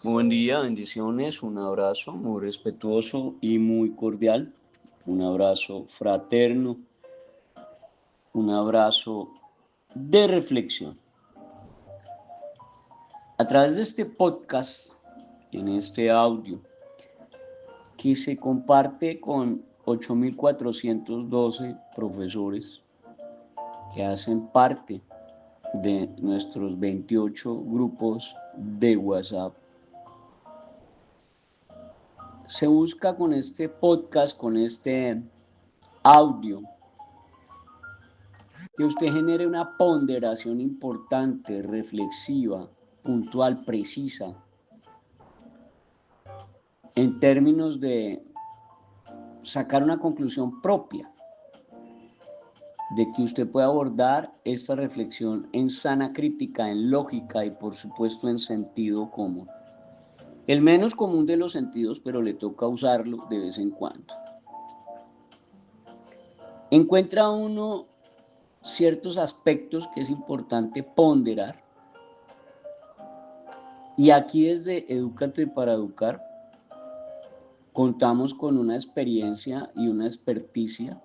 Muy buen día, bendiciones, un abrazo muy respetuoso y muy cordial, un abrazo fraterno, un abrazo de reflexión. A través de este podcast, en este audio, que se comparte con 8.412 profesores que hacen parte de nuestros 28 grupos de WhatsApp, se busca con este podcast, con este audio, que usted genere una ponderación importante, reflexiva, puntual, precisa, en términos de sacar una conclusión propia, de que usted pueda abordar esta reflexión en sana crítica, en lógica y por supuesto en sentido común. El menos común de los sentidos, pero le toca usarlo de vez en cuando. Encuentra uno ciertos aspectos que es importante ponderar. Y aquí desde Edúcate para Educar contamos con una experiencia y una experticia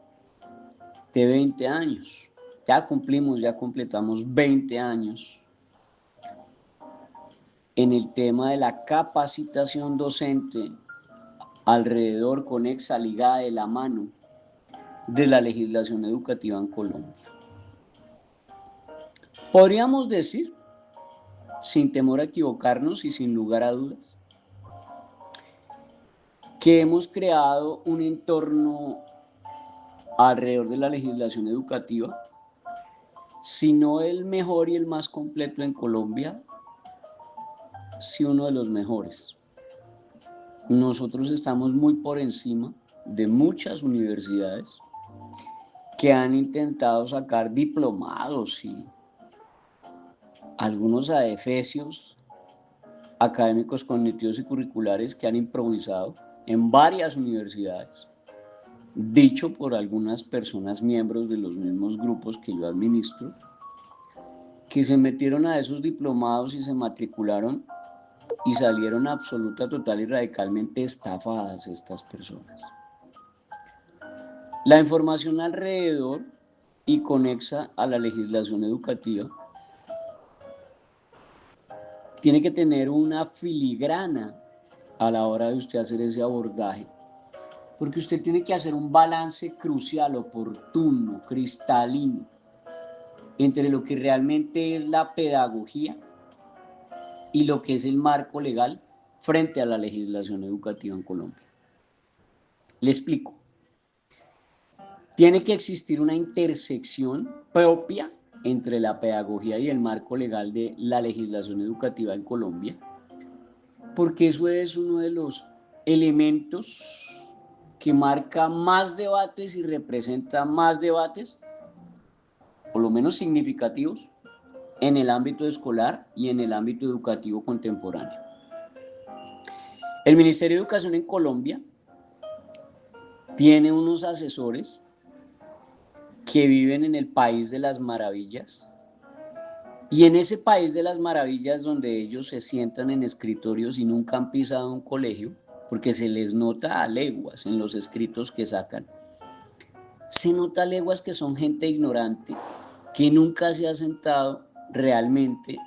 de 20 años. Ya completamos 20 años en el tema de la capacitación docente alrededor, conexa, ligada de la mano de la legislación educativa en Colombia. Podríamos decir, sin temor a equivocarnos y sin lugar a dudas, que hemos creado un entorno alrededor de la legislación educativa, si no el mejor y el más completo en Colombia, sí uno de los mejores. Nosotros estamos muy por encima de muchas universidades que han intentado sacar diplomados y algunos adefesios académicos, cognitivos y curriculares que han improvisado en varias universidades, dicho por algunas personas miembros de los mismos grupos que yo administro, que se metieron a esos diplomados y se matricularon y salieron absoluta, total y radicalmente estafadas estas personas. La información alrededor y conexa a la legislación educativa tiene que tener una filigrana a la hora de usted hacer ese abordaje, porque usted tiene que hacer un balance crucial, oportuno, cristalino, entre lo que realmente es la pedagogía y lo que es el marco legal frente a la legislación educativa en Colombia. Le explico. Tiene que existir una intersección propia entre la pedagogía y el marco legal de la legislación educativa en Colombia, porque eso es uno de los elementos que marca más debates y representa más debates, por lo menos significativos, en el ámbito escolar y en el ámbito educativo contemporáneo. El Ministerio de Educación en Colombia tiene unos asesores que viven en el país de las maravillas, y en ese país de las maravillas donde ellos se sientan en escritorios y nunca han pisado un colegio, porque se les nota a leguas en los escritos que sacan, se nota a leguas que son gente ignorante, que nunca se ha sentado realmente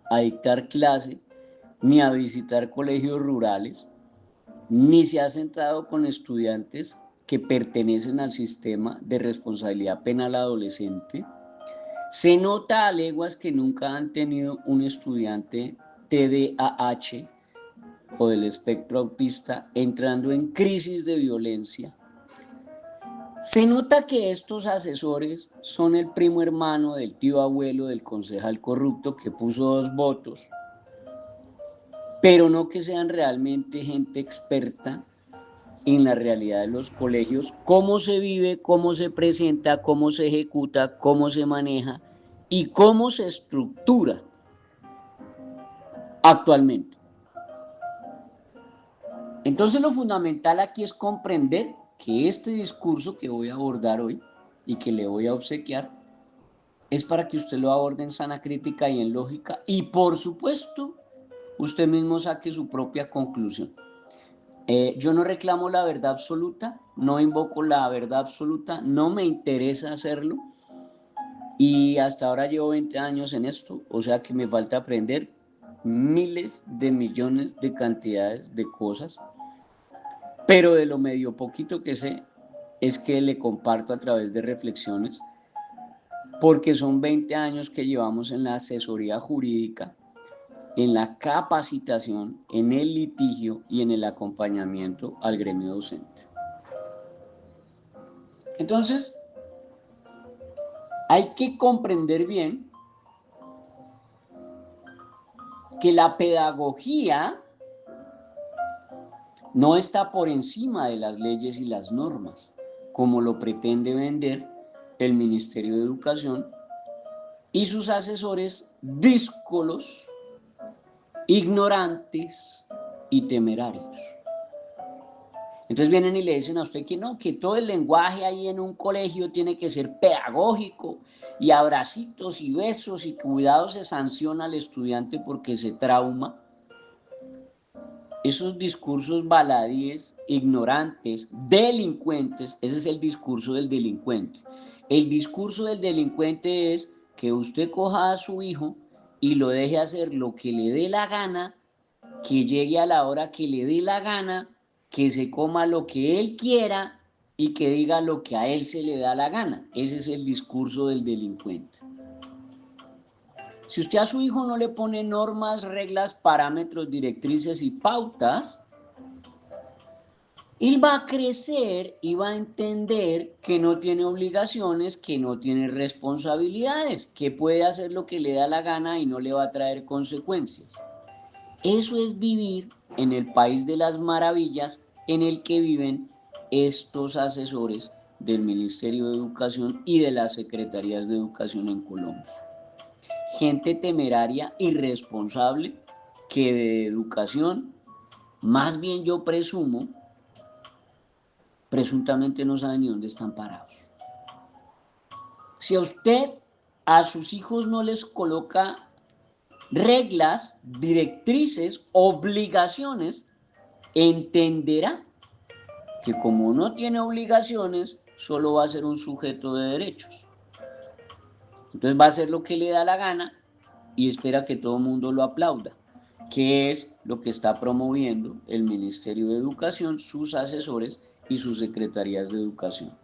a dictar clase, ni a visitar colegios rurales, ni se ha sentado con estudiantes que pertenecen al sistema de responsabilidad penal adolescente. Se nota a leguas que nunca han tenido un estudiante TDAH o del espectro autista entrando en crisis de violencia. Se nota que estos asesores son el primo hermano del tío abuelo del concejal corrupto que puso 2 votos, pero no que sean realmente gente experta en la realidad de los colegios, cómo se vive, cómo se presenta, cómo se ejecuta, cómo se maneja y cómo se estructura actualmente. Entonces lo fundamental aquí es comprender que este discurso que voy a abordar hoy y que le voy a obsequiar es para que usted lo aborde en sana crítica y en lógica y por supuesto usted mismo saque su propia conclusión. Yo no reclamo la verdad absoluta, no invoco la verdad absoluta, no me interesa hacerlo y hasta ahora llevo 20 años en esto, o sea que me falta aprender miles de millones de cantidades de cosas, pero de lo medio poquito que sé es que le comparto a través de reflexiones, porque son 20 años que llevamos en la asesoría jurídica, en la capacitación, en el litigio y en el acompañamiento al gremio docente. Entonces, hay que comprender bien que la pedagogía no está por encima de las leyes y las normas, como lo pretende vender el Ministerio de Educación y sus asesores díscolos, ignorantes y temerarios. Entonces vienen y le dicen a usted que no, que todo el lenguaje ahí en un colegio tiene que ser pedagógico y abracitos y besos y cuidado se sanciona al estudiante porque se trauma. Esos discursos baladíes, ignorantes, delincuentes, ese es el discurso del delincuente. El discurso del delincuente es que usted coja a su hijo y lo deje hacer lo que le dé la gana, que llegue a la hora que le dé la gana, que se coma lo que él quiera y que diga lo que a él se le da la gana. Ese es el discurso del delincuente. Si usted a su hijo no le pone normas, reglas, parámetros, directrices y pautas, él va a crecer y va a entender que no tiene obligaciones, que no tiene responsabilidades, que puede hacer lo que le da la gana y no le va a traer consecuencias. Eso es vivir en el país de las maravillas en el que viven estos asesores del Ministerio de Educación y de las Secretarías de Educación en Colombia. Gente temeraria, irresponsable, que de educación, más bien yo presumo, presuntamente no saben ni dónde están parados. Si a usted, a sus hijos no les coloca reglas, directrices, obligaciones, entenderá que como no tiene obligaciones, solo va a ser un sujeto de derechos. Entonces va a hacer lo que le da la gana y espera que todo el mundo lo aplauda, que es lo que está promoviendo el Ministerio de Educación, sus asesores y sus secretarías de educación.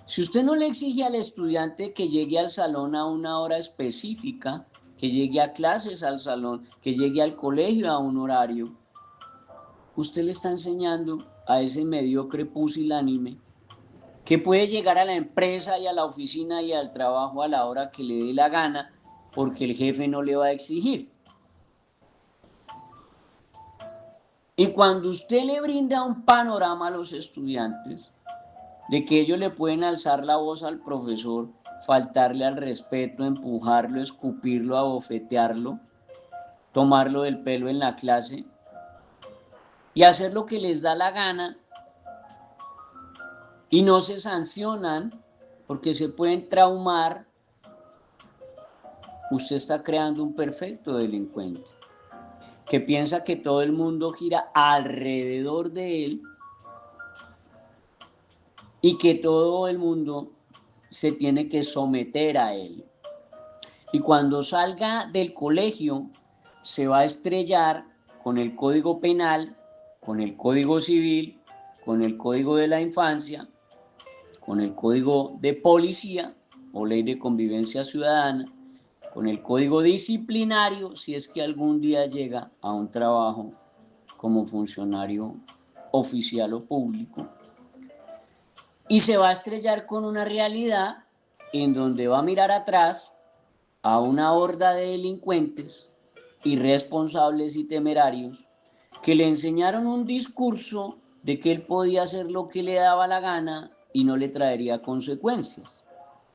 Si usted no le exige al estudiante que llegue al salón a una hora específica, que llegue a clases al salón, que llegue al colegio a un horario, usted le está enseñando a ese mediocre pusilánime que puede llegar a la empresa y a la oficina y al trabajo a la hora que le dé la gana porque el jefe no le va a exigir. Y cuando usted le brinda un panorama a los estudiantes de que ellos le pueden alzar la voz al profesor, faltarle al respeto, empujarlo, escupirlo, abofetearlo, tomarlo del pelo en la clase y hacer lo que les da la gana y no se sancionan porque se pueden traumar, usted está creando un perfecto delincuente que piensa que todo el mundo gira alrededor de él y que todo el mundo se tiene que someter a él. Y cuando salga del colegio se va a estrellar con el Código Penal, con el Código Civil, con el Código de la Infancia, con el Código de Policía o Ley de Convivencia Ciudadana, con el Código Disciplinario, si es que algún día llega a un trabajo como funcionario oficial o público, y se va a estrellar con una realidad en donde va a mirar atrás a una horda de delincuentes, irresponsables y temerarios, que le enseñaron un discurso de que él podía hacer lo que le daba la gana y no le traería consecuencias,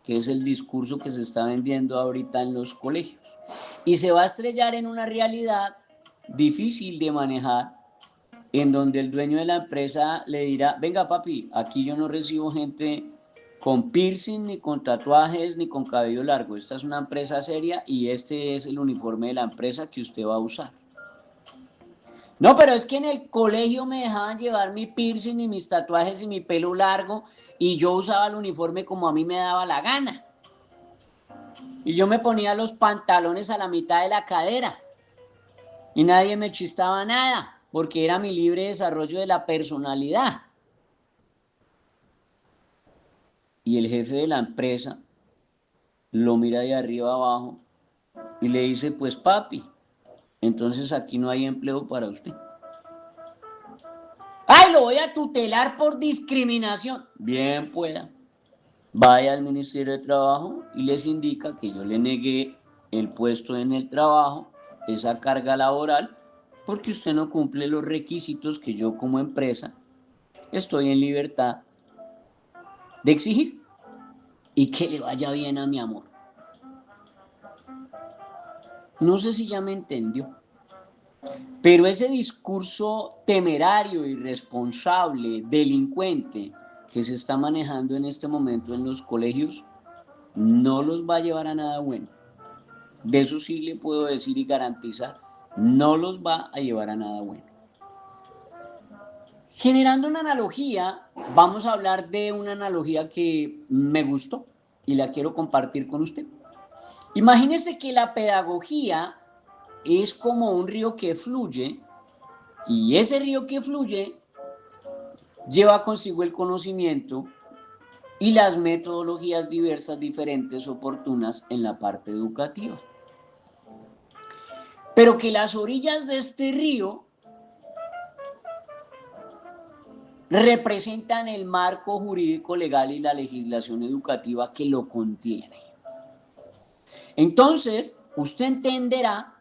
que es el discurso que se está vendiendo ahorita en los colegios. Y se va a estrellar en una realidad difícil de manejar, en donde el dueño de la empresa le dirá, venga papi, aquí yo no recibo gente con piercing, ni con tatuajes, ni con cabello largo. Esta es una empresa seria y este es el uniforme de la empresa que usted va a usar. No, pero es que en el colegio me dejaban llevar mi piercing y mis tatuajes y mi pelo largo y yo usaba el uniforme como a mí me daba la gana. Y yo me ponía los pantalones a la mitad de la cadera y nadie me chistaba nada porque era mi libre desarrollo de la personalidad. Y el jefe de la empresa lo mira de arriba abajo y le dice, pues papi, entonces aquí no hay empleo para usted. ¡Ay, lo voy a tutelar por discriminación! Bien pueda. Vaya al Ministerio de Trabajo y les indica que yo le negué el puesto en el trabajo, esa carga laboral, porque usted no cumple los requisitos que yo como empresa estoy en libertad de exigir. Y que le vaya bien a mi amor. No sé si ya me entendió. Pero ese discurso temerario, irresponsable, delincuente que se está manejando en este momento en los colegios, no los va a llevar a nada bueno. De eso sí le puedo decir y garantizar, no los va a llevar a nada bueno. Generando una analogía, vamos a hablar de una analogía que me gustó y la quiero compartir con usted. Imagínese que la pedagogía es como un río que fluye y ese río que fluye lleva consigo el conocimiento y las metodologías diversas, diferentes, oportunas en la parte educativa. Pero que las orillas de este río representan el marco jurídico legal y la legislación educativa que lo contiene. Entonces, usted entenderá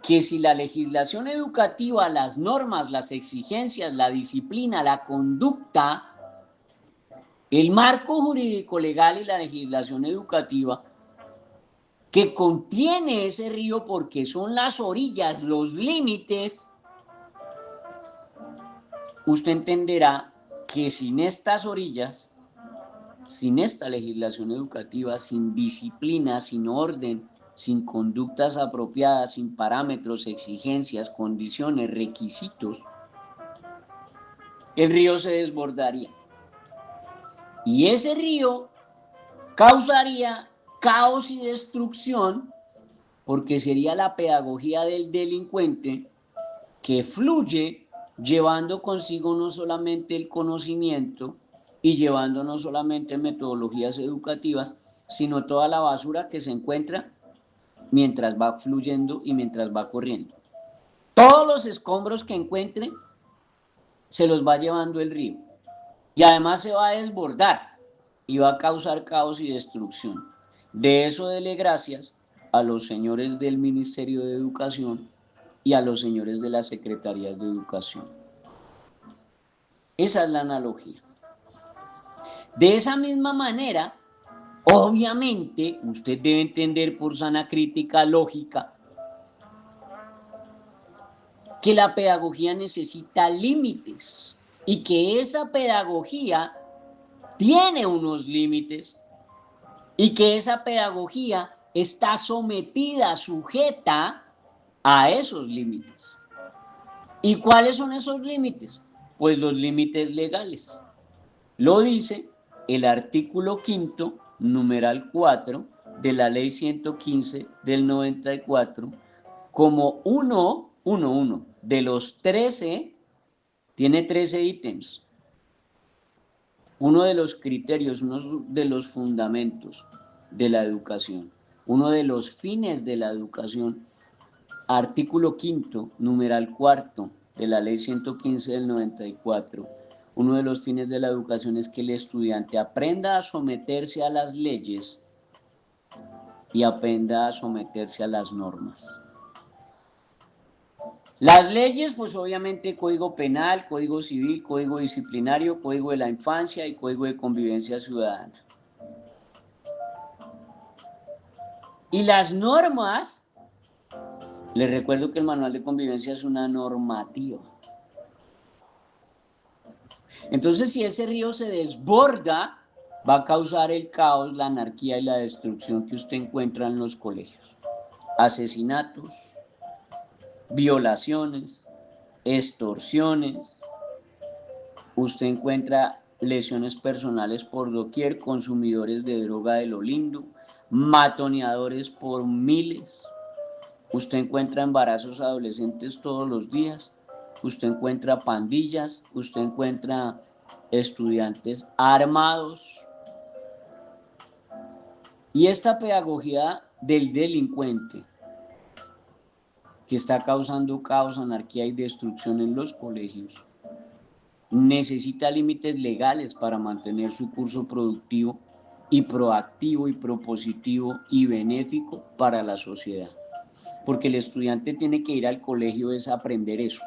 que si la legislación educativa, las normas, las exigencias, la disciplina, la conducta, el marco jurídico legal y la legislación educativa que contiene ese río porque son las orillas, los límites, usted entenderá que sin estas orillas, sin esta legislación educativa, sin disciplina, sin orden, sin conductas apropiadas, sin parámetros, exigencias, condiciones, requisitos, el río se desbordaría. Y ese río causaría caos y destrucción porque sería la pedagogía del delincuente que fluye llevando consigo no solamente el conocimiento y llevando no solamente metodologías educativas, sino toda la basura que se encuentra mientras va fluyendo y mientras va corriendo. Todos los escombros que encuentre se los va llevando el río y además se va a desbordar y va a causar caos y destrucción. De eso dele gracias a los señores del Ministerio de Educación y a los señores de las Secretarías de Educación. Esa es la analogía. De esa misma manera, obviamente, usted debe entender por sana crítica lógica que la pedagogía necesita límites y que esa pedagogía tiene unos límites y que esa pedagogía está sometida, sujeta a esos límites. ¿Y cuáles son esos límites? Pues los límites legales. Lo dice el artículo 5º, numeral 4, de la ley 115 del 94, como uno de los 13, tiene 13 ítems. Uno de los criterios, uno de los fundamentos de la educación, uno de los fines de la educación, artículo 5º, numeral 4 de la ley 115 del 94, uno de los fines de la educación es que el estudiante aprenda a someterse a las leyes y aprenda a someterse a las normas. Las leyes, pues obviamente Código Penal, Código Civil, Código Disciplinario, Código de la Infancia y Código de Convivencia Ciudadana. Y las normas, les recuerdo que el Manual de Convivencia es una normativa. Entonces, si ese río se desborda, va a causar el caos, la anarquía y la destrucción que usted encuentra en los colegios. Asesinatos, violaciones, extorsiones, usted encuentra lesiones personales por doquier, consumidores de droga de lo lindo, matoneadores por miles, usted encuentra embarazos adolescentes todos los días, usted encuentra pandillas, usted encuentra estudiantes armados. Y esta pedagogía del delincuente que está causando caos, anarquía y destrucción en los colegios necesita límites legales para mantener su curso productivo y proactivo y propositivo y benéfico para la sociedad. Porque el estudiante tiene que ir al colegio es aprender eso.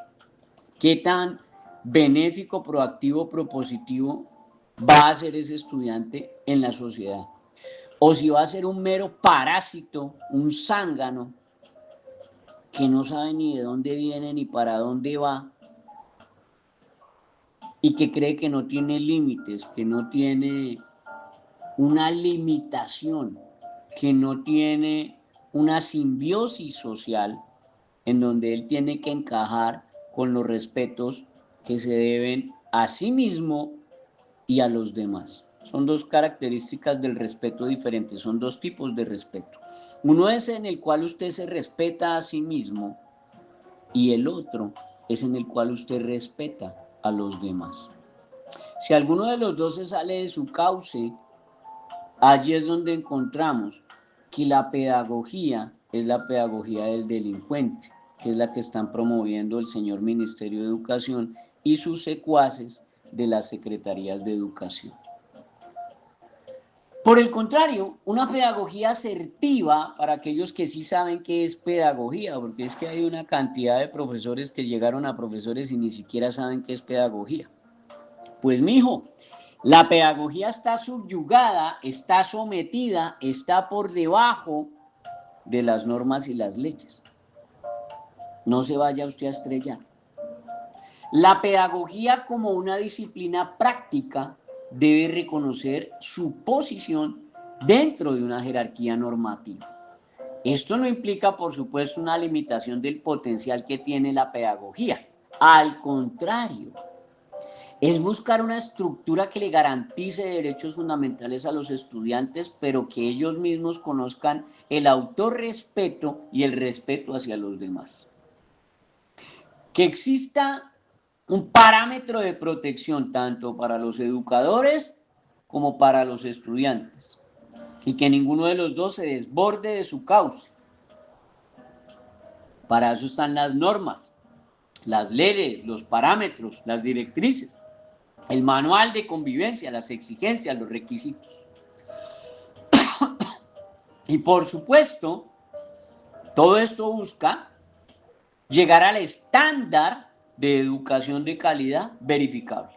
¿Qué tan benéfico, proactivo, propositivo va a ser ese estudiante en la sociedad? O si va a ser un mero parásito, un zángano, que no sabe ni de dónde viene ni para dónde va, y que cree que no tiene límites, que no tiene una limitación, que no tiene una simbiosis social en donde él tiene que encajar con los respetos que se deben a sí mismo y a los demás. Son dos características del respeto diferentes, son dos tipos de respeto. Uno es en el cual usted se respeta a sí mismo y el otro es en el cual usted respeta a los demás. Si alguno de los dos se sale de su cauce, allí es donde encontramos que la pedagogía es la pedagogía del delincuente, que es la que están promoviendo el señor Ministerio de Educación y sus secuaces de las secretarías de educación. Por el contrario, una pedagogía asertiva para aquellos que sí saben qué es pedagogía, porque es que hay una cantidad de profesores que llegaron a profesores y ni siquiera saben qué es pedagogía. Pues mijo, la pedagogía está subyugada, está sometida, está por debajo de las normas y las leyes. No se vaya usted a estrellar. La pedagogía como una disciplina práctica debe reconocer su posición dentro de una jerarquía normativa. Esto no implica, por supuesto, una limitación del potencial que tiene la pedagogía. Al contrario, es buscar una estructura que le garantice derechos fundamentales a los estudiantes, pero que ellos mismos conozcan el autorrespeto y el respeto hacia los demás. Que exista un parámetro de protección tanto para los educadores como para los estudiantes y que ninguno de los dos se desborde de su cauce. Para eso están las normas, las leyes, los parámetros, las directrices, el manual de convivencia, las exigencias, los requisitos. Y por supuesto, todo esto busca llegar al estándar de educación de calidad verificable.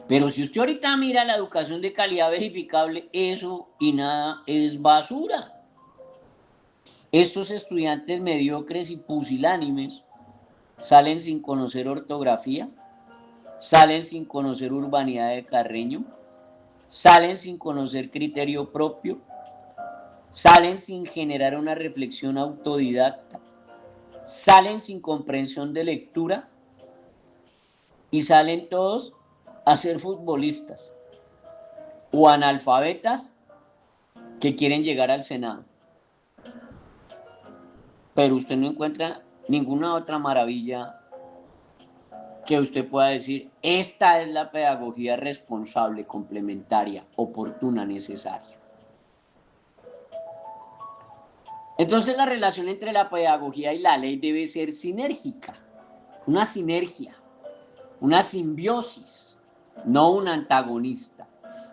Pero si usted ahorita mira la educación de calidad verificable, eso y nada es basura. Estos estudiantes mediocres y pusilánimes salen sin conocer ortografía, salen sin conocer urbanidad de Carreño, salen sin conocer criterio propio, salen sin generar una reflexión autodidacta, salen sin comprensión de lectura y salen todos a ser futbolistas o analfabetas que quieren llegar al Senado. Pero usted no encuentra ninguna otra maravilla que usted pueda decir, esta es la pedagogía responsable, complementaria, oportuna, necesaria. Entonces la relación entre la pedagogía y la ley debe ser sinérgica, una sinergia, una simbiosis, no un antagonista.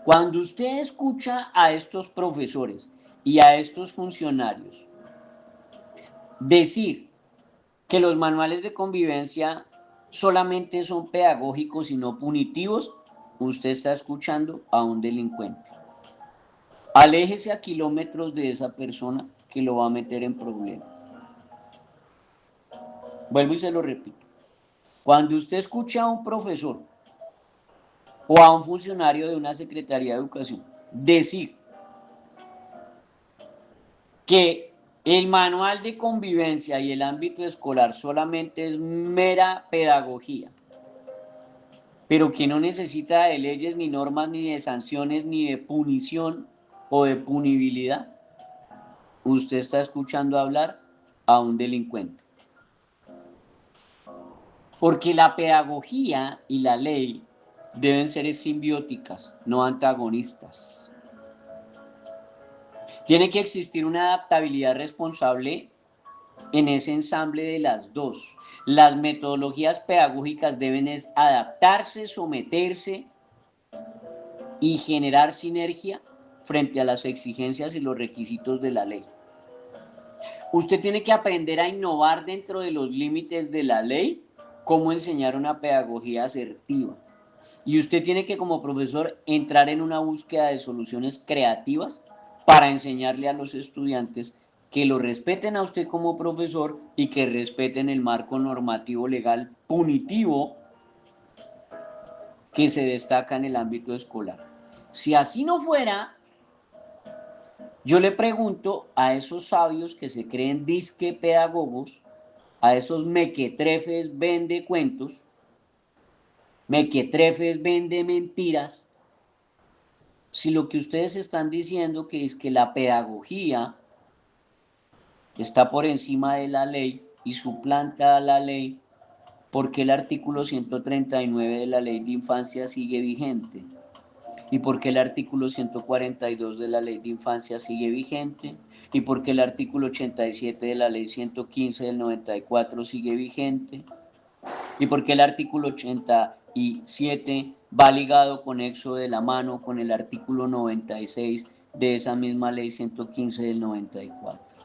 Cuando usted escucha a estos profesores y a estos funcionarios decir que los manuales de convivencia solamente son pedagógicos y no punitivos, usted está escuchando a un delincuente. Aléjese a kilómetros de esa persona que lo va a meter en problemas. Vuelvo y se lo repito. Cuando usted escucha a un profesor o a un funcionario de una Secretaría de Educación decir que El manual de convivencia y el ámbito escolar solamente es mera pedagogía, pero que no necesita de leyes, ni normas, ni de sanciones, ni de punición o de punibilidad. Usted está escuchando hablar a un delincuente. Porque la pedagogía y la ley deben ser simbióticas, no antagonistas. Tiene que existir una adaptabilidad responsable en ese ensamble de las dos. Las metodologías pedagógicas deben adaptarse, someterse y generar sinergia frente a las exigencias y los requisitos de la ley. Usted tiene que aprender a innovar dentro de los límites de la ley, cómo enseñar una pedagogía asertiva. Y usted tiene que, como profesor, entrar en una búsqueda de soluciones creativas para enseñarle a los estudiantes que lo respeten a usted como profesor y que respeten el marco normativo legal punitivo que se destaca en el ámbito escolar. Si así no fuera, yo le pregunto a esos sabios que se creen disque pedagogos, a esos mequetrefes vende cuentos, mequetrefes vende mentiras, si lo que ustedes están diciendo que es que la pedagogía está por encima de la ley y suplanta a la ley, ¿por qué el artículo 139 de la ley de infancia sigue vigente? ¿Y por qué el artículo 142 de la ley de infancia sigue vigente? ¿Y por qué el artículo 87 de la ley 115 del 94 sigue vigente? ¿Y por qué el artículo 87 va ligado conexo de la mano con el artículo 96 de esa misma ley 115 del 94?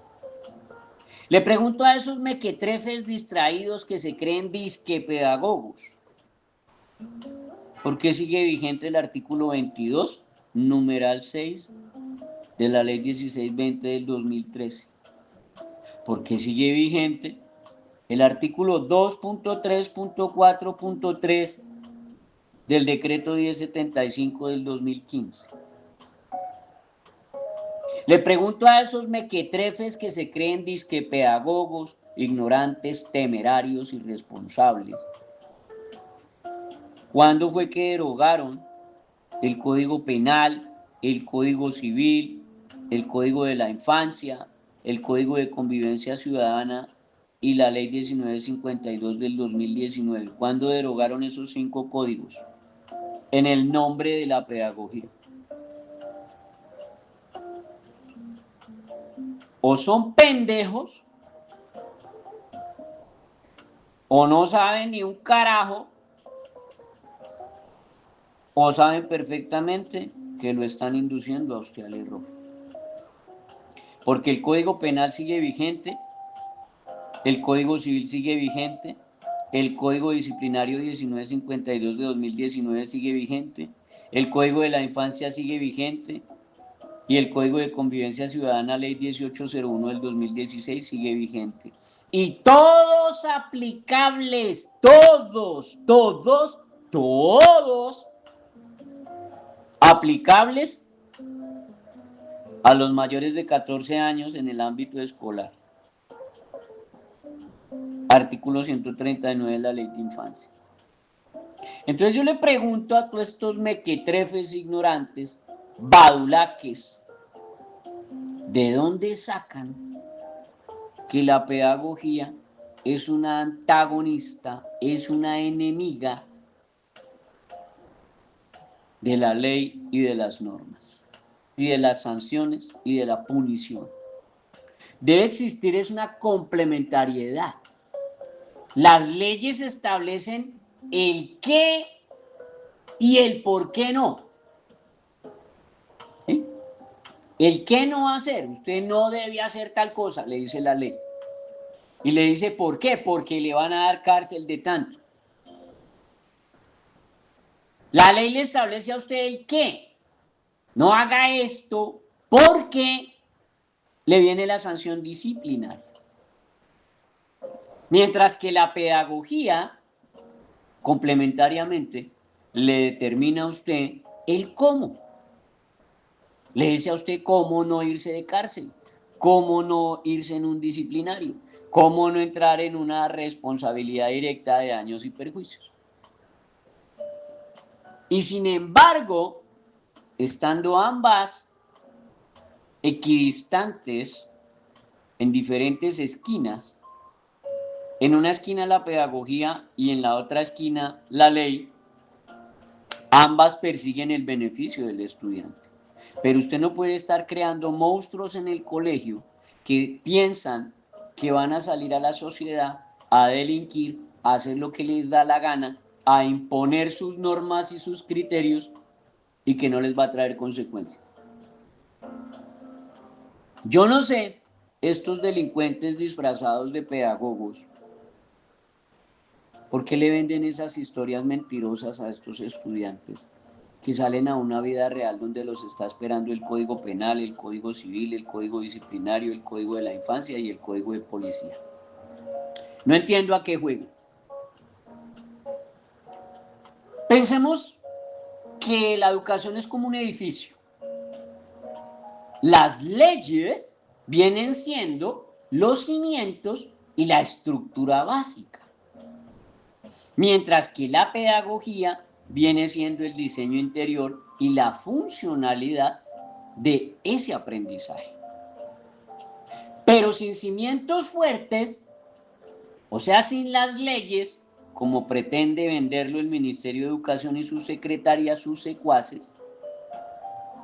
Le pregunto a esos mequetrefes distraídos que se creen disque pedagogos, ¿por qué sigue vigente el artículo 22, numeral 6 de la ley 1620 del 2013? ¿Por qué sigue vigente el artículo 2.3.4.3 del decreto 1075 del 2015? Le pregunto a esos mequetrefes que se creen disque pedagogos, ignorantes, temerarios, irresponsables, ¿cuándo fue que derogaron el Código Penal, el Código Civil, el Código de la Infancia, el Código de Convivencia Ciudadana y la Ley 1952 del 2019? ¿Cuándo derogaron esos 5 códigos? En el nombre de la pedagogía. O son pendejos, o no saben ni un carajo, o saben perfectamente que lo están induciendo a usted al error. Porque el Código Penal sigue vigente, el Código Civil sigue vigente, el Código Disciplinario 1952 de 2019 sigue vigente, el Código de la Infancia sigue vigente y el Código de Convivencia Ciudadana, Ley 1801 del 2016, sigue vigente. Y todos aplicables, todos aplicables a los mayores de 14 años en el ámbito escolar. Artículo 139 de la Ley de Infancia. Entonces yo le pregunto a todos estos mequetrefes ignorantes, badulaques, ¿de dónde sacan que la pedagogía es una antagonista, es una enemiga de la ley y de las normas, y de las sanciones y de la punición? Debe existir es una complementariedad. Las leyes establecen el qué y el por qué no. ¿Sí? El qué no hacer, usted no debe hacer tal cosa, le dice la ley. Y le dice por qué, porque le van a dar cárcel de tanto. La ley le establece a usted el qué. No haga esto porque le viene la sanción disciplinaria. Mientras que la pedagogía, complementariamente, le determina a usted el cómo. Le dice a usted cómo no irse de cárcel, ¿Cómo no irse en un disciplinario? ¿Cómo no entrar en una responsabilidad directa de daños y perjuicios? Y sin embargo, estando ambas equidistantes en diferentes esquinas, en una esquina la pedagogía y en la otra esquina la ley, ambas persiguen el beneficio del estudiante. Pero usted no puede estar creando monstruos en el colegio que piensan que van a salir a la sociedad a delinquir, a hacer lo que les da la gana, a imponer sus normas y sus criterios y que no les va a traer consecuencias. Yo no sé, estos delincuentes disfrazados de pedagogos, ¿por qué le venden esas historias mentirosas a estos estudiantes que salen a una vida real donde los está esperando el Código Penal, el Código Civil, el Código Disciplinario, el Código de la Infancia y el Código de Policía? No entiendo a qué juegan. Pensemos que la educación es como un edificio. Las leyes vienen siendo los cimientos y la estructura básica, mientras que la pedagogía viene siendo el diseño interior y la funcionalidad de ese aprendizaje. Pero sin cimientos fuertes, o sea, sin las leyes, como pretende venderlo el Ministerio de Educación y su secretaría, sus secuaces,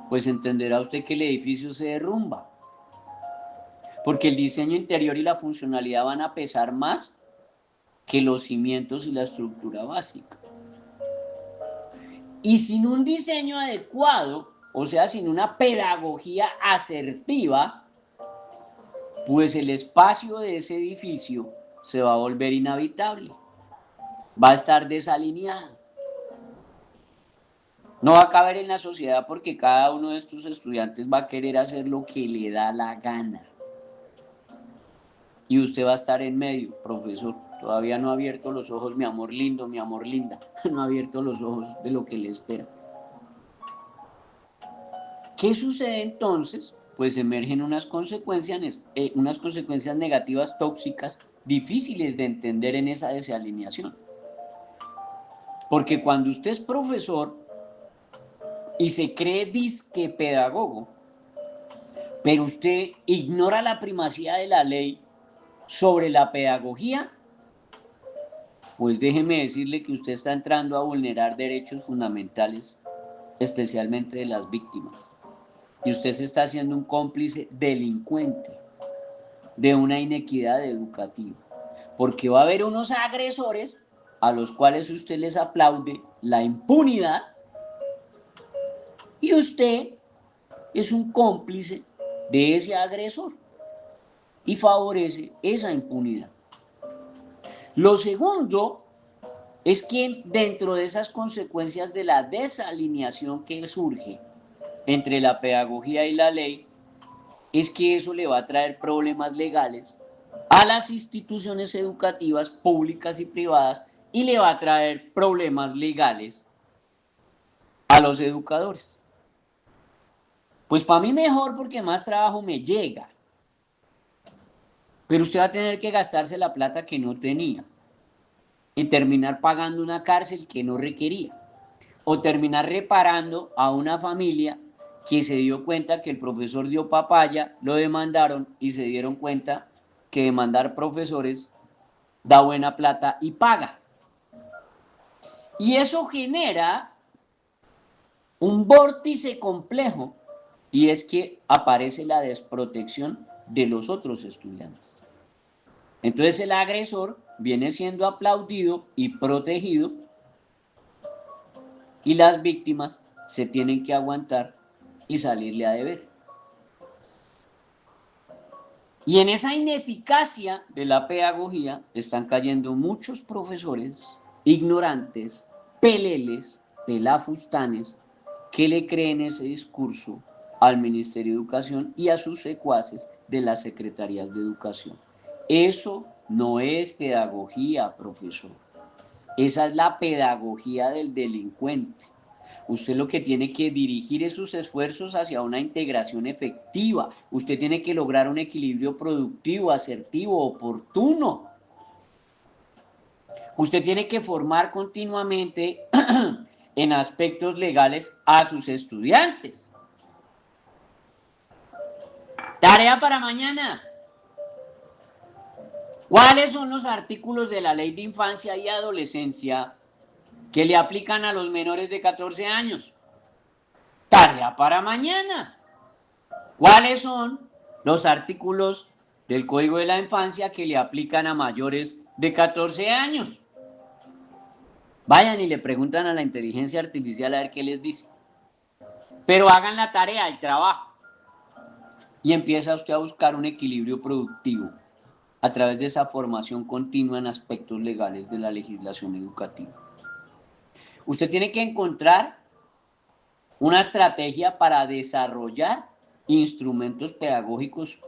pues entenderá usted que el edificio se derrumba. Porque el diseño interior y la funcionalidad van a pesar más que los cimientos y la estructura básica. Y sin un diseño adecuado, o sea, sin una pedagogía asertiva, pues el espacio de ese edificio se va a volver inhabitable, va a estar desalineado. No va a caber en la sociedad porque cada uno de estos estudiantes va a querer hacer lo que le da la gana. Y usted va a estar en medio, profesor. Todavía no ha abierto los ojos, mi amor lindo, mi amor linda. No ha abierto los ojos de lo que le espera. ¿Qué sucede entonces? Pues emergen unas consecuencias negativas tóxicas difíciles de entender en esa desalineación. Porque cuando usted es profesor y se cree disque pedagogo, pero usted ignora la primacía de la ley sobre la pedagogía, pues déjeme decirle que usted está entrando a vulnerar derechos fundamentales, especialmente de las víctimas. Y usted se está haciendo un cómplice delincuente de una inequidad educativa. Porque va a haber unos agresores a los cuales usted les aplaude la impunidad y usted es un cómplice de ese agresor y favorece esa impunidad. Lo segundo es que dentro de esas consecuencias de la desalineación que surge entre la pedagogía y la ley, es que eso le va a traer problemas legales a las instituciones educativas públicas y privadas y le va a traer problemas legales a los educadores. Pues para mí mejor porque más trabajo me llega, pero usted va a tener que gastarse la plata que no tenía y terminar pagando una cárcel que no requería, o terminar reparando a una familia que se dio cuenta que el profesor dio papaya, lo demandaron y se dieron cuenta que demandar profesores da buena plata y paga. Y eso genera un vórtice complejo y es que aparece la desprotección de los otros estudiantes. Entonces el agresor viene siendo aplaudido y protegido y las víctimas se tienen que aguantar y salirle a deber. Y en esa ineficacia de la pedagogía están cayendo muchos profesores ignorantes, peleles, pelafustanes, que le creen ese discurso al Ministerio de Educación y a sus secuaces de las secretarías de educación. Eso no es pedagogía, profesor. Esa es la pedagogía del delincuente. Usted lo que tiene que dirigir es sus esfuerzos hacia una integración efectiva. Usted tiene que lograr un equilibrio productivo, asertivo, oportuno. Usted tiene que formar continuamente en aspectos legales a sus estudiantes. Tarea para mañana. ¿Cuáles son los artículos de la Ley de Infancia y Adolescencia que le aplican a los menores de 14 años? Tarea para mañana. ¿Cuáles son los artículos del Código de la Infancia que le aplican a mayores de 14 años? Vayan y le preguntan a la inteligencia artificial a ver qué les dice. Pero hagan la tarea, el trabajo. Y empieza usted a buscar un equilibrio productivo a través de esa formación continua en aspectos legales de la legislación educativa. Usted tiene que encontrar una estrategia para desarrollar instrumentos pedagógicos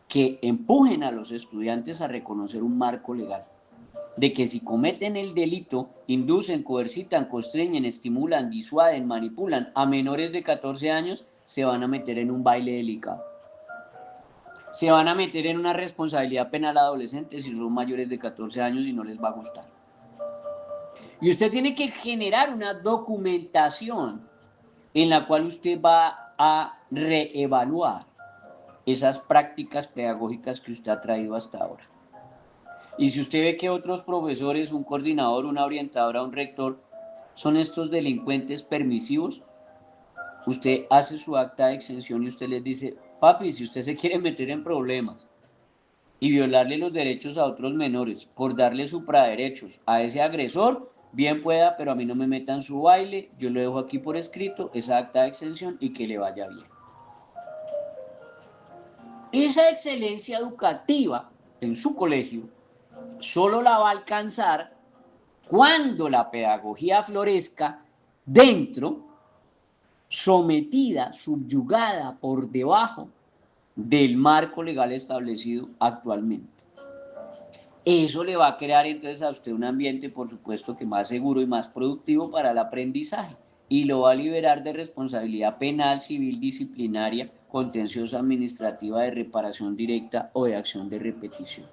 que empujen a los estudiantes a reconocer un marco legal, de que si cometen el delito, inducen, coercitan, constreñen, estimulan, disuaden, manipulan a menores de 14 años, se van a meter en un baile delicado. Se van a meter en una responsabilidad penal adolescente si son mayores de 14 años y no les va a gustar. Y usted tiene que generar una documentación en la cual usted va a reevaluar esas prácticas pedagógicas que usted ha traído hasta ahora. Y si usted ve que otros profesores, un coordinador, una orientadora, un rector, son estos delincuentes permisivos, usted hace su acta de exención y usted les dice, papi, si usted se quiere meter en problemas y violarle los derechos a otros menores por darle supraderechos a ese agresor, bien pueda, pero a mí no me metan su baile, yo lo dejo aquí por escrito, esa acta de exención y que le vaya bien. Esa excelencia educativa en su colegio solo la va a alcanzar cuando la pedagogía florezca dentro, sometida, subyugada por debajo del marco legal establecido actualmente. Eso le va a crear entonces a usted un ambiente, por supuesto, que más seguro y más productivo para el aprendizaje y lo va a liberar de responsabilidad penal, civil, disciplinaria, contenciosa, administrativa, de reparación directa o de acción de repetición.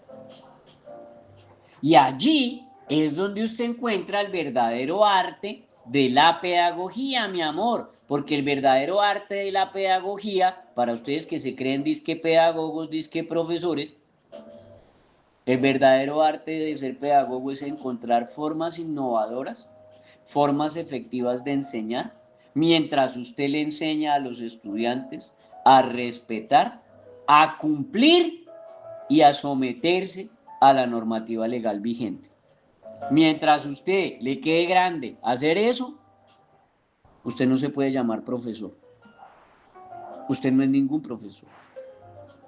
Y allí es donde usted encuentra el verdadero arte de la pedagogía, mi amor, porque el verdadero arte de la pedagogía, para ustedes que se creen disque pedagogos, disque profesores, el verdadero arte de ser pedagogo es encontrar formas innovadoras, formas efectivas de enseñar, mientras usted le enseña a los estudiantes a respetar, a cumplir y a someterse a la normativa legal vigente. Mientras usted le quede grande hacer eso, usted no se puede llamar profesor. Usted no es ningún profesor.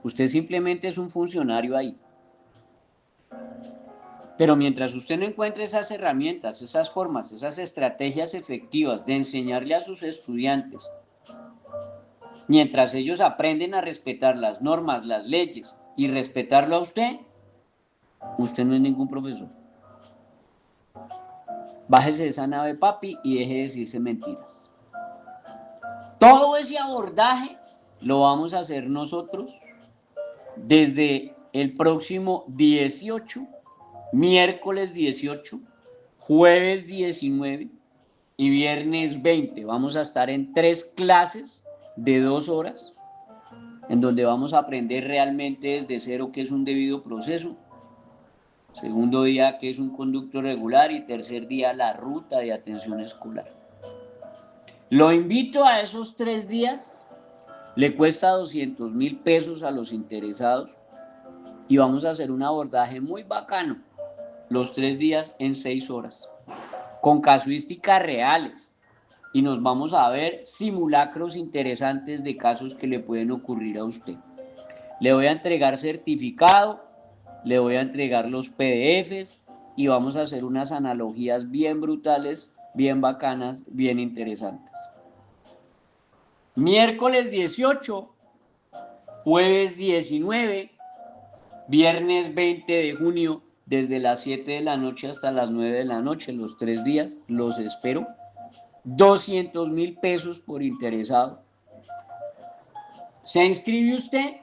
Usted simplemente es un funcionario ahí. Pero mientras usted no encuentre esas herramientas, esas formas, esas estrategias efectivas de enseñarle a sus estudiantes, mientras ellos aprenden a respetar las normas, las leyes y respetarlo a usted, usted no es ningún profesor. Bájese de esa nave, papi, y deje de decirse mentiras. Todo ese abordaje lo vamos a hacer nosotros desde el próximo 18, miércoles 18, jueves 19 y viernes 20. Vamos a estar en 3 clases de 2 horas, en donde vamos a aprender realmente desde cero qué es un debido proceso. Segundo día, qué es un conducto regular, y tercer día, la ruta de atención escolar. Lo invito a esos 3 días, le cuesta 200,000 pesos a los interesados y vamos a hacer un abordaje muy bacano, los 3 días en 6 horas, con casuísticas reales, y nos vamos a ver simulacros interesantes de casos que le pueden ocurrir a usted. Le voy a entregar certificado, le voy a entregar los PDFs y vamos a hacer unas analogías bien brutales, bien bacanas, bien interesantes. Miércoles 18, jueves 19, viernes 20 de junio, desde las 7 de la noche hasta las 9 de la noche, los 3 días, los espero. 200.000 pesos por interesado. Se inscribe usted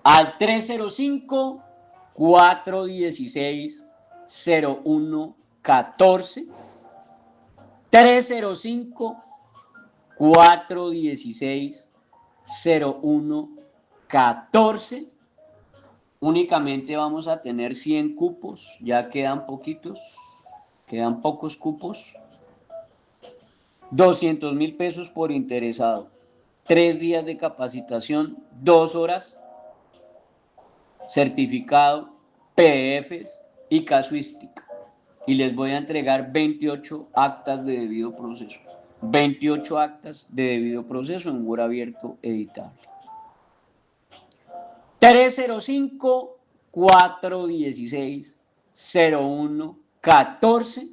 al 305-416-0114, 305-416-0114. Únicamente vamos a tener 100 cupos, ya quedan poquitos, quedan pocos cupos. 200.000 pesos por interesado, 3 días de capacitación, 2 horas, certificado, PDFs y casuística. Y les voy a entregar 28 actas de debido proceso. 28 actas de debido proceso en Word abierto editable. 305-416-0114.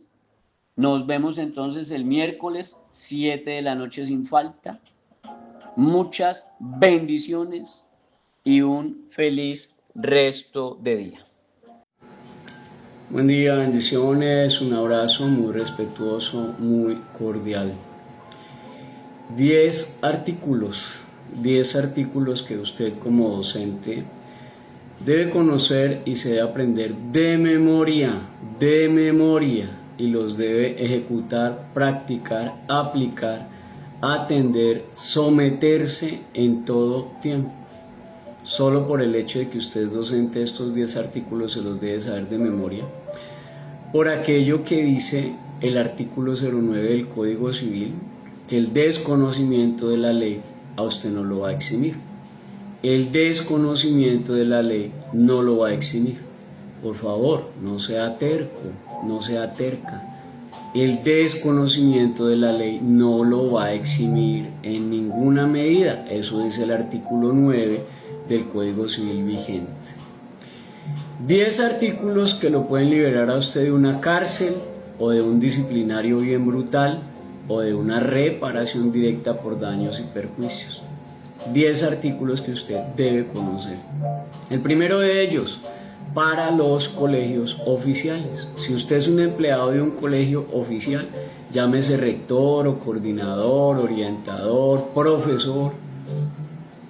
Nos vemos entonces el miércoles 7 de la noche sin falta. Muchas bendiciones y un feliz resto de día. Buen día, bendiciones, un abrazo muy respetuoso, muy cordial. 10 artículos que usted como docente debe conocer y se debe aprender de memoria, y los debe ejecutar, practicar, aplicar, atender, someterse en todo tiempo. Solo por el hecho de que usted es docente, estos 10 artículos se los debe saber de memoria, por aquello que dice el artículo 09 del Código Civil, que el desconocimiento de la ley a usted no lo va a eximir. El desconocimiento de la ley no lo va a eximir. Por favor, no sea terco, no sea terca. El desconocimiento de la ley no lo va a eximir en ninguna medida. Eso dice el artículo 9 del Código Civil vigente. 10 artículos que lo pueden liberar a usted de una cárcel o de un disciplinario bien brutal o de una reparación directa por daños y perjuicios. 10 artículos que usted debe conocer. El primero de ellos, para los colegios oficiales. Si usted es un empleado de un colegio oficial, llámese rector o coordinador, orientador, profesor,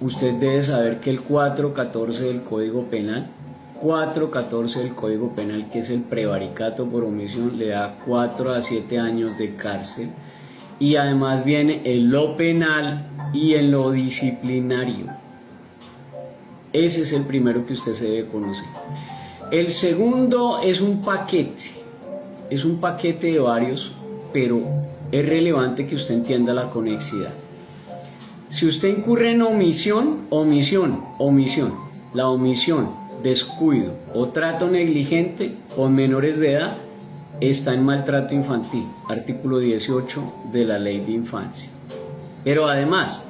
usted debe saber que el 414 del Código Penal, 414 del Código Penal, que es el prevaricato por omisión, le da 4 a 7 años de cárcel, y además viene en lo penal y en lo disciplinario. Ese es el primero que usted se debe conocer. El segundo es un paquete de varios, pero es relevante que usted entienda la conexidad. Si usted incurre en omisión, la omisión, descuido o trato negligente con menores de edad, está en maltrato infantil, artículo 18 de la Ley de Infancia. Pero además,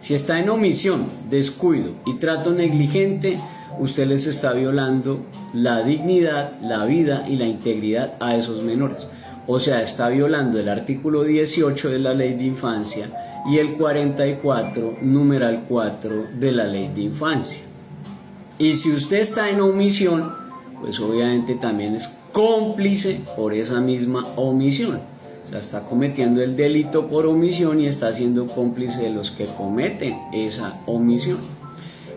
si está en omisión, descuido y trato negligente, usted les está violando la dignidad, la vida y la integridad a esos menores. O sea, está violando el artículo 18 de la Ley de Infancia y el 44, numeral 4 de la Ley de Infancia. Y si usted está en omisión, pues obviamente también es cómplice por esa misma omisión. O sea, está cometiendo el delito por omisión y está siendo cómplice de los que cometen esa omisión,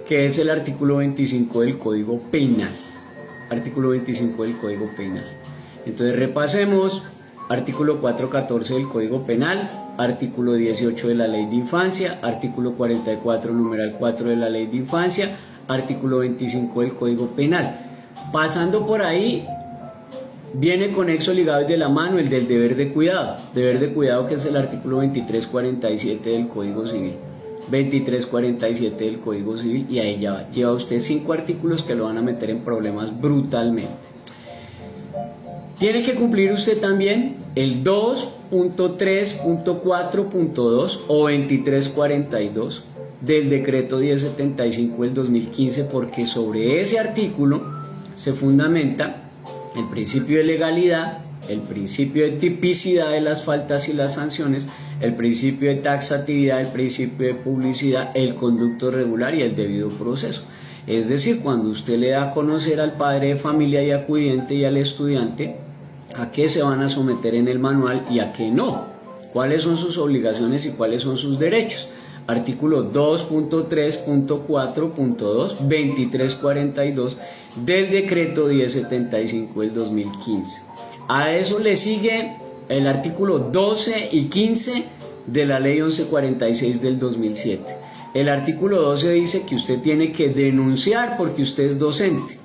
que es el artículo 25 del Código Penal. Artículo 25 del Código Penal. Entonces repasemos: artículo 414 del Código Penal, artículo 18 de la Ley de Infancia, artículo 44, numeral 4 de la Ley de Infancia, artículo 25 del Código Penal. Pasando por ahí, viene conexo ligado de la mano el del deber de cuidado, que es el artículo 2347 del Código Civil. 2347 del Código Civil, y ahí ya lleva usted 5 artículos que lo van a meter en problemas brutalmente. Tiene que cumplir usted también el 2.3.4.2 o 2342 del decreto 1075 del 2015, porque sobre ese artículo se fundamenta el principio de legalidad, el principio de tipicidad de las faltas y las sanciones, el principio de taxatividad, el principio de publicidad, el conducto regular y el debido proceso. Es decir, cuando usted le da a conocer al padre de familia y acudiente y al estudiante a qué se van a someter en el manual y a qué no. cuáles son sus obligaciones y cuáles son sus derechos. Artículo 2.3.4.2, 2342 del decreto 1075 del 2015. A eso le sigue el artículo 12 y 15 de la ley 1146 del 2007. El artículo 12 dice que usted tiene que denunciar porque usted es docente.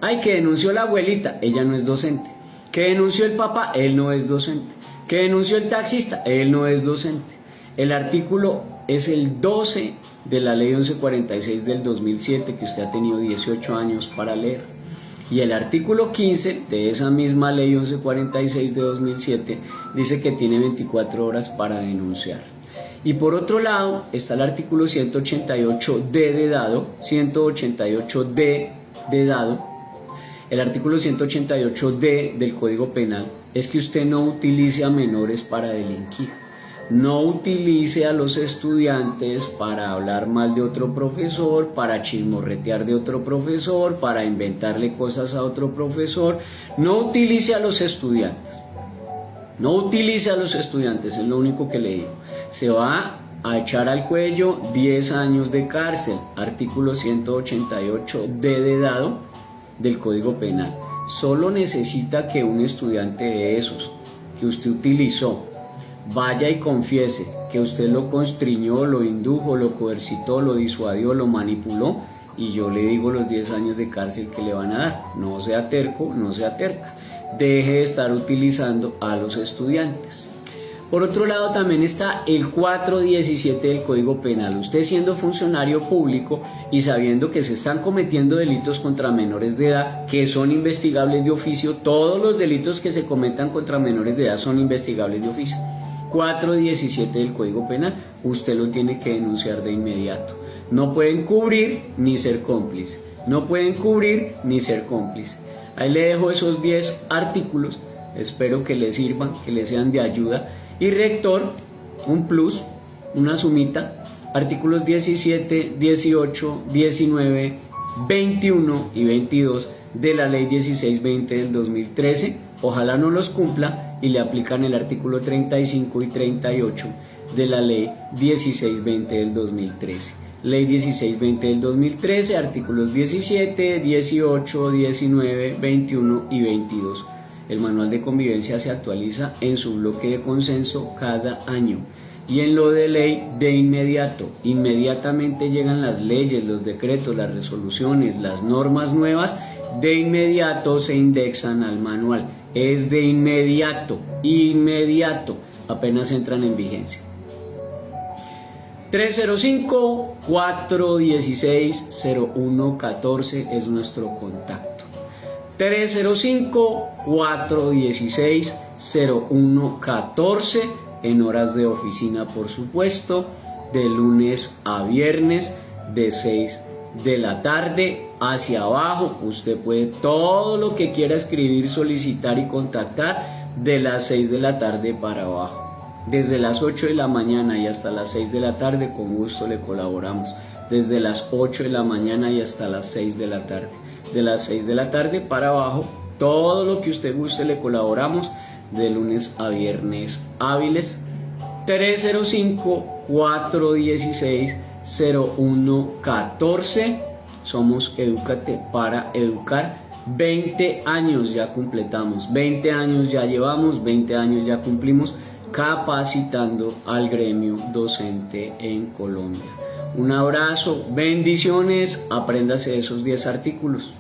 Ay, que denunció la abuelita, ella no es docente. Que denunció el papá, él no es docente. Que denunció el taxista, él no es docente. El artículo es el 12 de la ley 1146 del 2007, que usted ha tenido 18 años para leer. Y el artículo 15 de esa misma ley 1146 de 2007 dice que tiene 24 horas para denunciar. Y por otro lado está el artículo 188D de dado, 188D de dado. El artículo 188D del Código Penal es que usted no utilice a menores para delinquir. No utilice a los estudiantes para hablar mal de otro profesor, para chismorretear de otro profesor, para inventarle cosas a otro profesor. No utilice a los estudiantes. No utilice a los estudiantes, es lo único que le digo. Se va a echar al cuello 10 años de cárcel. Artículo 188D de dado del Código Penal. Solo necesita que un estudiante de esos que usted utilizó vaya y confiese que usted lo constriñó, lo indujo, lo coercitó, lo disuadió, lo manipuló, y yo le digo los 10 años de cárcel que le van a dar. No sea terco, no sea terca. Deje de estar utilizando a los estudiantes. Por otro lado también está el 417 del Código Penal. Usted siendo funcionario público y sabiendo que se están cometiendo delitos contra menores de edad que son investigables de oficio, todos los delitos que se cometan contra menores de edad son investigables de oficio. 417 del Código Penal, usted lo tiene que denunciar de inmediato. No pueden cubrir ni ser cómplice. No pueden cubrir ni ser cómplice. Ahí le dejo esos 10 artículos. Espero que les sirvan, que les sean de ayuda. Y rector, un plus, una sumita, artículos 17, 18, 19, 21 y 22 de la ley 1620 del 2013. Ojalá no los cumpla y le aplican el artículo 35 y 38 de la ley 1620 del 2013. Ley 1620 del 2013, artículos 17, 18, 19, 21 y 22. El manual de convivencia se actualiza en su bloque de consenso cada año. Y en lo de ley, de inmediato, inmediatamente llegan las leyes, los decretos, las resoluciones, las normas nuevas, de inmediato se indexan al manual. Es de inmediato, inmediato, apenas entran en vigencia. 305-416-0114 es nuestro contacto. 305-416-0114 en horas de oficina, por supuesto, de lunes a viernes de 6 de la tarde hacia abajo. Usted puede todo lo que quiera escribir, solicitar y contactar de las 6 de la tarde para abajo. Desde las 8 de la mañana y hasta las 6 de la tarde, con gusto le colaboramos. Desde las 8 de la mañana y hasta las 6 de la tarde. De las 6 de la tarde para abajo, todo lo que usted guste le colaboramos de lunes a viernes hábiles. 305-416-0114. Somos Edúcate para Educar. 20 años ya completamos, 20 años ya llevamos, 20 años ya cumplimos capacitando al gremio docente en Colombia. Un abrazo, bendiciones, apréndase esos 10 artículos.